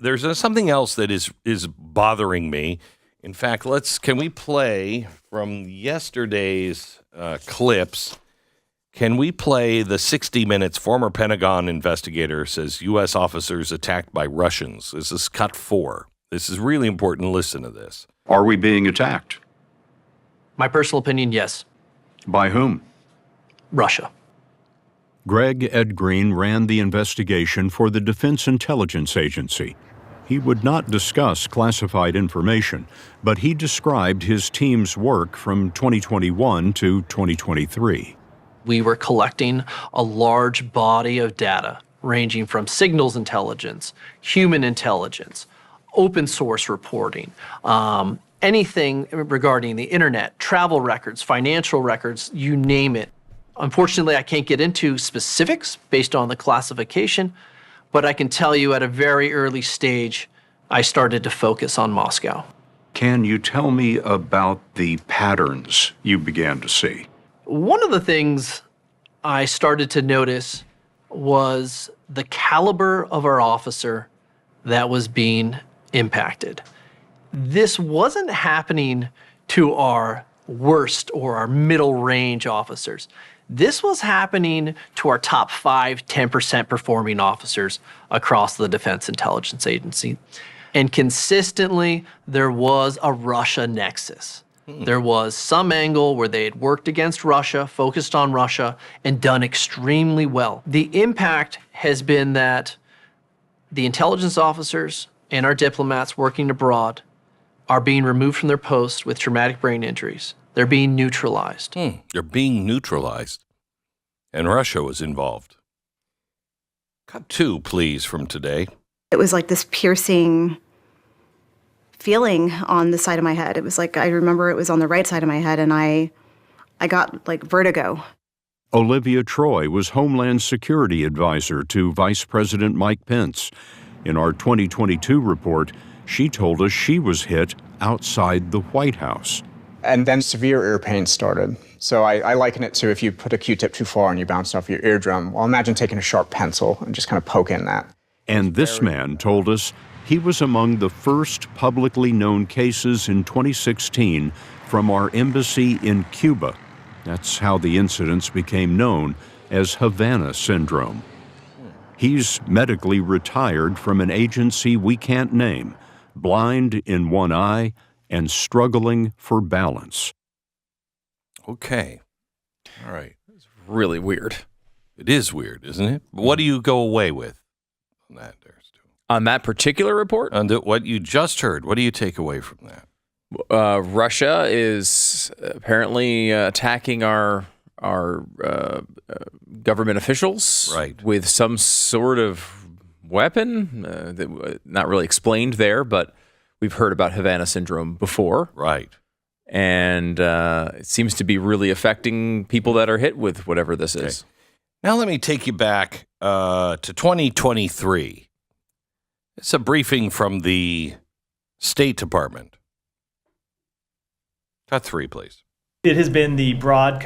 there's something else that is bothering me. In fact, can we play from yesterday's clips? Can we play the 60 Minutes former Pentagon investigator says U.S. officers attacked by Russians? This is cut 4. This is really important. Listen to this. Are we being attacked? My personal opinion, yes. By whom? Russia. Greg Ed Green ran the investigation for the Defense Intelligence Agency. He would not discuss classified information, but he described his team's work from 2021 to 2023. We were collecting a large body of data ranging from signals intelligence, human intelligence, open source reporting, anything regarding the internet, travel records, financial records, you name it. Unfortunately, I can't get into specifics based on the classification, but I can tell you at a very early stage, I started to focus on Moscow. Can you tell me about the patterns you began to see? One of the things I started to notice was the caliber of our officer that was being impacted. This wasn't happening to our worst or our middle range officers. This was happening to our top 5, 10% performing officers across the Defense Intelligence Agency. And consistently, there was a Russia nexus. There was some angle where they had worked against Russia, focused on Russia, and done extremely well. The impact has been that the intelligence officers and our diplomats working abroad are being removed from their posts with traumatic brain injuries. They're being neutralized. They're being neutralized. And Russia was involved. Cut 2, please, from today. It was like this piercing feeling on the side of my head. It was like, I remember it was on the right side of my head, and I got like vertigo. Olivia Troy was Homeland Security Advisor to Vice President Mike Pence. In our 2022 report, she told us she was hit outside the White House. And then severe ear pain started. So I liken it to if you put a Q-tip too far and you bounce off your eardrum. Well, imagine taking a sharp pencil and just kind of poking that. And this man told us he was among the first publicly known cases in 2016 from our embassy in Cuba. That's how the incidents became known as Havana Syndrome. He's medically retired from an agency we can't name, blind in one eye and struggling for balance. Okay. All right. It's really weird. It is weird, isn't it? But what do you go away with on that, there, Stu? On that particular report? On what you just heard, what do you take away from that? Russia is apparently attacking our government officials with some sort of weapon that not really explained there, but we've heard about Havana Syndrome before. Right. And it seems to be really affecting people that are hit with whatever this is. Now let me take you back to 2023. It's a briefing from the State Department. Cut 3, please. It has been the broad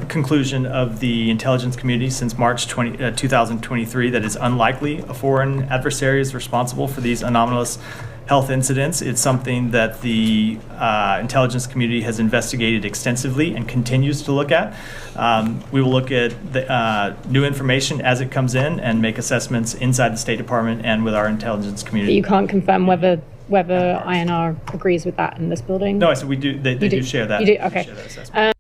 conclusion of the intelligence community since March 2023 that it's unlikely a foreign adversary is responsible for these anomalous health incidents. It's something that the intelligence community has investigated extensively and continues to look at. We will look at the new information as it comes in and make assessments inside the State Department and with our intelligence community. But you can't confirm whether INR agrees with that in this building? No, I said we do. They do share that. You do? Okay. Share that assessment.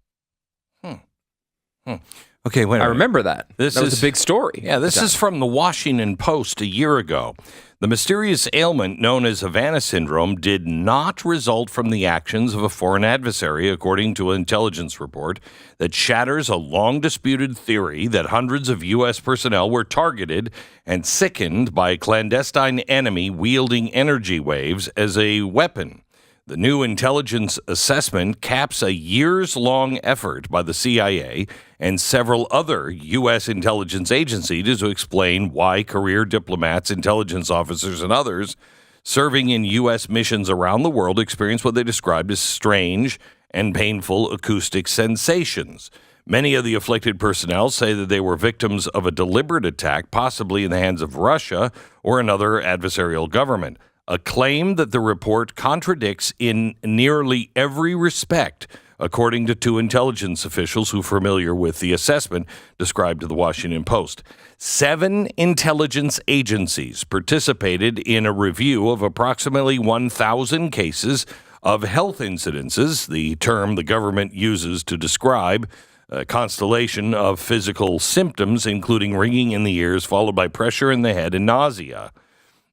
Okay, wait a minute. I remember that. That was a big story. Yeah, this is from the Washington Post a year ago. The mysterious ailment known as Havana Syndrome did not result from the actions of a foreign adversary, according to an intelligence report that shatters a long-disputed theory that hundreds of U.S. personnel were targeted and sickened by a clandestine enemy wielding energy waves as a weapon. The new intelligence assessment caps a years-long effort by the CIA and several other U.S. intelligence agencies to explain why career diplomats, intelligence officers, and others serving in U.S. missions around the world experience what they described as strange and painful acoustic sensations. Many of the afflicted personnel say that they were victims of a deliberate attack, possibly in the hands of Russia or another adversarial government, a claim that the report contradicts in nearly every respect, according to two intelligence officials who are familiar with the assessment described to the Washington Post. 7 intelligence agencies participated in a review of approximately 1,000 cases of health incidences, the term the government uses to describe a constellation of physical symptoms, including ringing in the ears, followed by pressure in the head and nausea.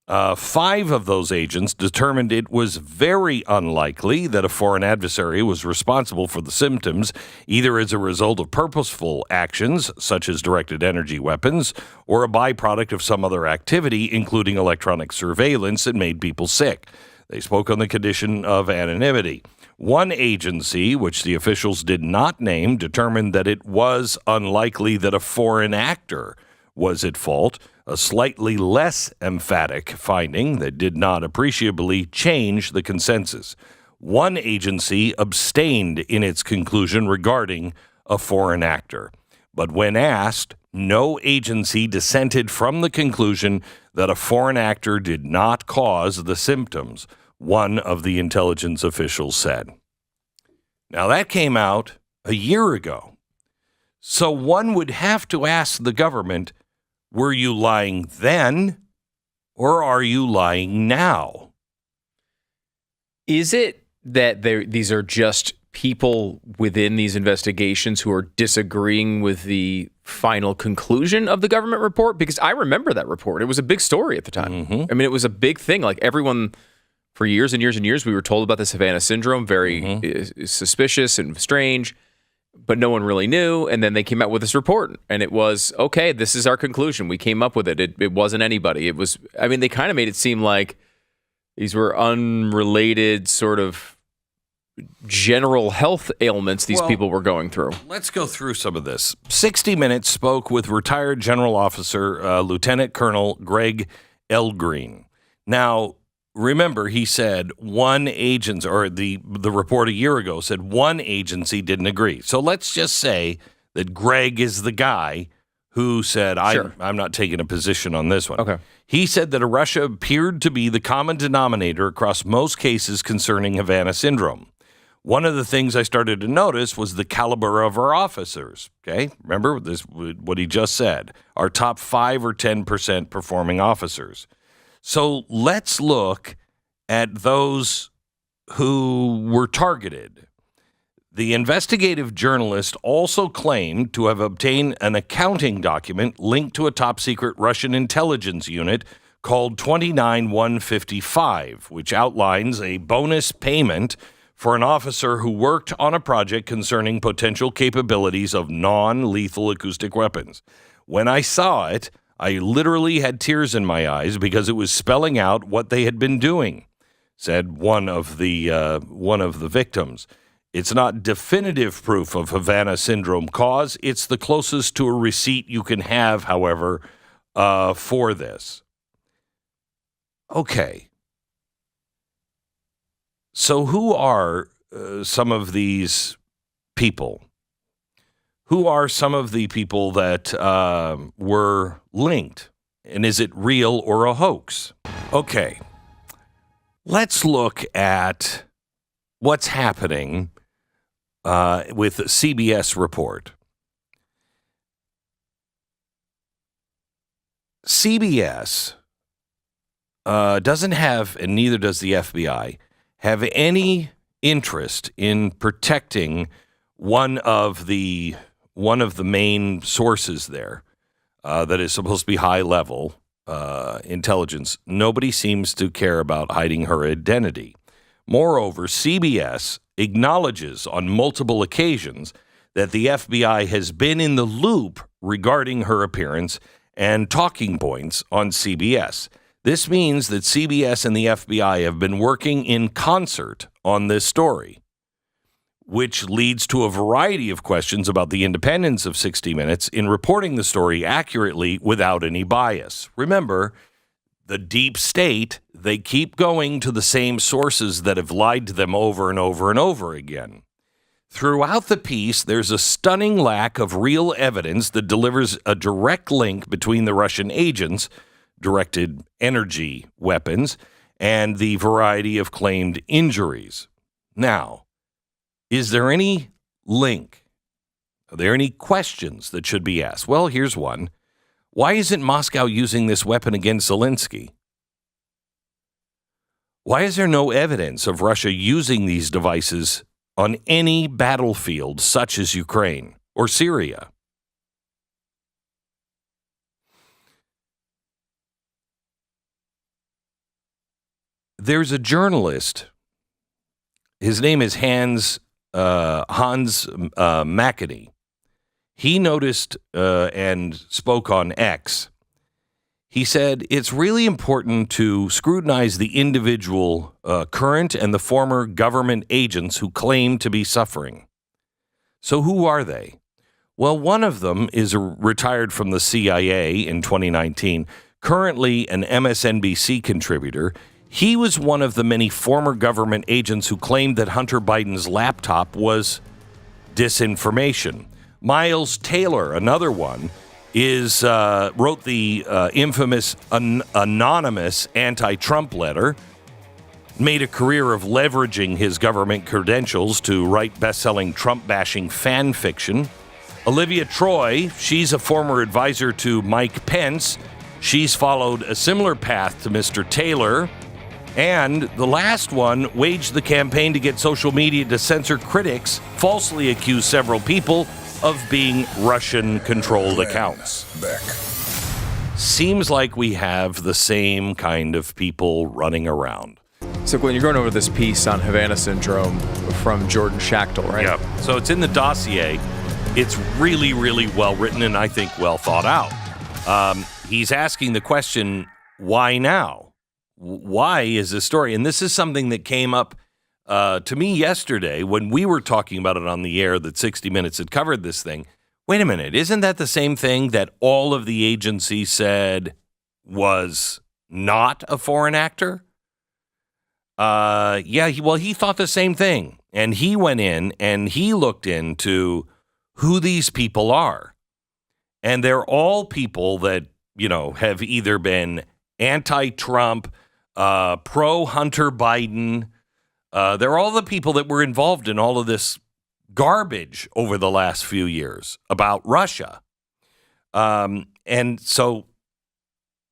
5 of those agents determined it was very unlikely that a foreign adversary was responsible for the symptoms, either as a result of purposeful actions, such as directed energy weapons, or a byproduct of some other activity, including electronic surveillance that made people sick. They spoke on the condition of anonymity. One agency, which the officials did not name, determined that it was unlikely that a foreign actor was at fault, a slightly less emphatic finding that did not appreciably change the consensus. One agency abstained in its conclusion regarding a foreign actor. But when asked, no agency dissented from the conclusion that a foreign actor did not cause the symptoms, one of the intelligence officials said. Now, that came out a year ago. So one would have to ask the government, were you lying then, or are you lying now? Is it that these are just people within these investigations who are disagreeing with the final conclusion of the government report? Because I remember that report. It was a big story at the time. Mm-hmm. I mean, it was a big thing. Like everyone, for years and years and years, we were told about this Havana Syndrome, very suspicious and strange, but no one really knew. And then they came out with this report, and it was, okay, this is our conclusion. We came up with it. It wasn't anybody. It was, I mean, they kind of made it seem like these were unrelated sort of general health ailments these people were going through. Let's go through some of this. 60 Minutes spoke with retired General Officer Lieutenant Colonel Greg Elgreen. Now, remember, he said one agency, or the report a year ago said one agency didn't agree. So let's just say that Greg is the guy who said, I'm not taking a position on this one. Okay. He said that Russia appeared to be the common denominator across most cases concerning Havana Syndrome. One of the things I started to notice was the caliber of our officers. Okay, remember this? What he just said. Our top 5 or 10% performing officers. So let's look at those who were targeted. The investigative journalist also claimed to have obtained an accounting document linked to a top-secret Russian intelligence unit called 29155, which outlines a bonus payment for an officer who worked on a project concerning potential capabilities of non-lethal acoustic weapons. When I saw it, I literally had tears in my eyes because it was spelling out what they had been doing, said one of the victims. It's not definitive proof of Havana Syndrome cause. It's the closest to a receipt you can have, however, for this. Okay. So who are some of these people? Who are some of the people that were linked? And is it real or a hoax? Okay. Let's look at what's happening with the CBS report. CBS doesn't have, and neither does the FBI, have any interest in protecting one of the main sources there that is supposed to be high-level intelligence. Nobody seems to care about hiding her identity. Moreover, CBS acknowledges on multiple occasions that the FBI has been in the loop regarding her appearance and talking points on CBS. This means that CBS and the FBI have been working in concert on this story, which leads to a variety of questions about the independence of 60 Minutes in reporting the story accurately without any bias. Remember, the deep state, they keep going to the same sources that have lied to them over and over and over again. Throughout the piece, there's a stunning lack of real evidence that delivers a direct link between the Russian agents, directed energy weapons, and the variety of claimed injuries. Now, is there any link? Are there any questions that should be asked? Well, here's one. Why isn't Moscow using this weapon against Zelensky? Why is there no evidence of Russia using these devices on any battlefield such as Ukraine or Syria? There's a journalist. His name is Hans McAdie. He noticed and spoke on X. He said, it's really important to scrutinize the individual current and the former government agents who claim to be suffering. So who are they? Well, one of them is retired from the CIA in 2019, currently an MSNBC contributor. He was one of the many former government agents who claimed that Hunter Biden's laptop was disinformation. Miles Taylor, another one, wrote the infamous anonymous anti-Trump letter, made a career of leveraging his government credentials to write best-selling Trump-bashing fan fiction. Olivia Troy, she's a former advisor to Mike Pence. She's followed a similar path to Mr. Taylor. And the last one waged the campaign to get social media to censor critics, falsely accused several people of being Russian-controlled accounts. Seems like we have the same kind of people running around. So, Glenn, you're going over this piece on Havana Syndrome from Jordan Schachtel, right? Yep. So it's in the dossier. It's really, really well written and I think well thought out. He's asking the question, why now? Why is this story? And this is something that came up to me yesterday when we were talking about it on the air that 60 Minutes had covered this thing. Wait a minute. Isn't that the same thing that all of the agencies said was not a foreign actor? He thought the same thing. And he went in and he looked into who these people are. And they're all people that, have either been anti-Trump, pro-Hunter Biden. They're all the people that were involved in all of this garbage over the last few years about Russia. And so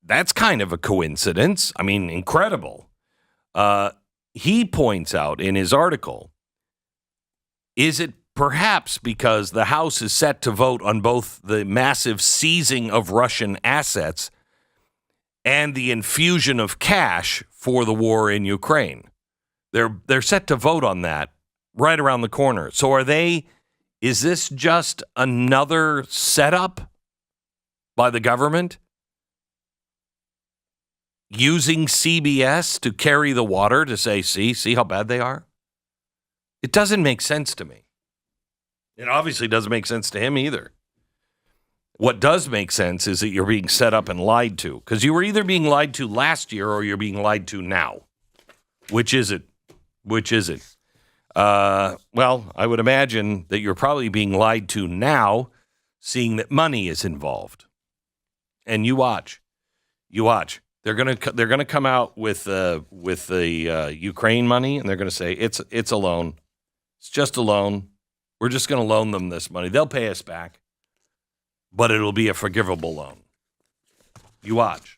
that's kind of a coincidence. I mean, incredible. He points out in his article, is it perhaps because the House is set to vote on both the massive seizing of Russian assets and the infusion of cash for the war in Ukraine? They're set to vote on that right around the corner. So is this just another setup by the government using CBS to carry the water to say, see how bad they are? It doesn't make sense to me. It obviously doesn't make sense to him either. What does make sense is that you're being set up and lied to, because you were either being lied to last year or you're being lied to now. Which is it? Well, I would imagine that you're probably being lied to now, seeing that money is involved. And you watch. They're gonna come out with the Ukraine money, and they're gonna say it's a loan. It's just a loan. We're just gonna loan them this money. They'll pay us back, but it'll be a forgivable loan. You watch.